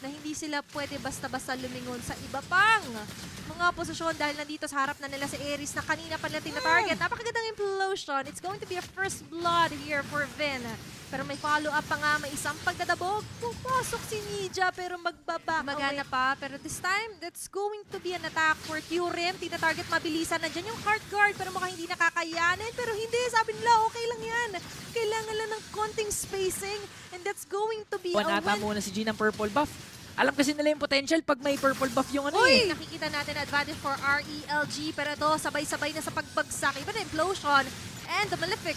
na hindi sila pwede basta-basta lumingon sa iba pang mga posisyon dahil nandito sa harap na nila si Aries na kanina pa nila tina-target. Napakagandang implosion. It's going to be a first blood here for Vin. Pero may follow-up pa nga, may isang pagdadabog. Pupasok si Nija pero magbaba. Magana pa. Pero this time, that's going to be an attack for Kyurem. Tina-target mabilisan. Nandiyan yung heart guard pero mukhang hindi nakakayanin. Pero hindi, sabi nila, okay lang yan. Kailangan lang ng konting spacing. And that's going to be a Ata win. muna si G ng purple buff. Alam kasi nila yung potential pag may purple buff yung ano Uy! eh. Nakikita natin advantage for RELG. Pero ito, sabay-sabay na sa pagbagsak. Iba na implosion. And the Malefic.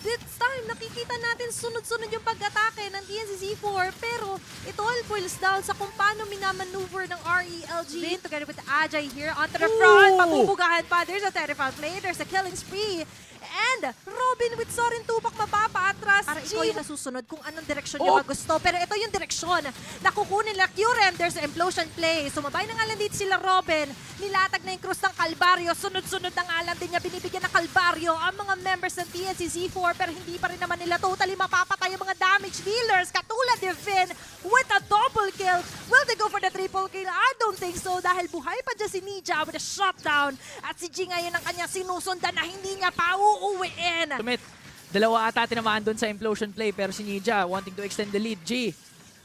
This time, nakikita natin sunod-sunod yung pag-atake ng TNCZ4. Pero ito all boils down sa kung paano minamaneuver ng RELG. Vin together with Ajay here onto the front. Pabubugahan pa. There's a terrified play. There's a killing spree. And Robin with Sorin Tupac mapapaatras. Para ikaw yung nasusunod kung anong direksyon nyo gusto. Pero ito yung direksyon na kukunin nila Kyurem. There's an implosion play. Sumabay na nga lang dito sila Robin. Nilatag na yung krus ng Kalbaryo. Sunod-sunod na nga lang din niya binibigyan ng Kalbaryo ang mga members ng TNCZ4. Pero hindi pa rin naman nila totally mapapatay ang mga damage dealers. Katulad ni Vin with a double kill. Will they go for the triple kill? I don't think so. Dahil buhay pa dyan si Nija with a shutdown. At si G ngayon ang kanyang sinusundan na hindi niya pa uuwiin. Tumit, dalawa ata tinamaan doon sa implosion play pero si Nija wanting to extend the lead. G.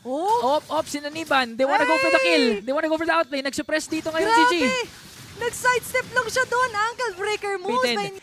Op, sinaniban. They wanna go for the kill. They wanna go for the outplay. Nag-suppress dito ngayon si G. Grabe! Nag-sidestep lang siya doon. Ankle breaker moves. Pretend.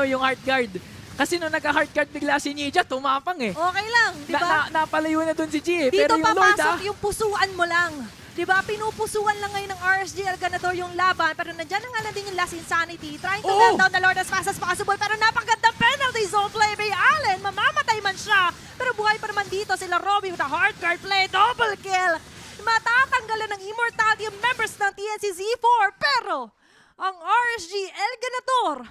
Yung heart guard. Kasi nung nagka-heart guard bigla si Nija, tumapang eh. Okay lang, di ba? Napalayo na doon si G eh. Dito Pero yung Lord papasok yung pusuan mo lang. Di ba? Pinupusuan lang ngayon ng RSG Elganador yung laban. Pero nandyan na nga lang din yung Last Insanity. Trying to let down the Lord as fast as possible. Pero napagandang penalty zone play by Allen. Mamamatay man siya. Pero buhay pa naman dito sila Robby with a hard guard play. Double kill. Matatanggalan ng immortality yung members ng TNCZ4. Pero ang RSG Elganador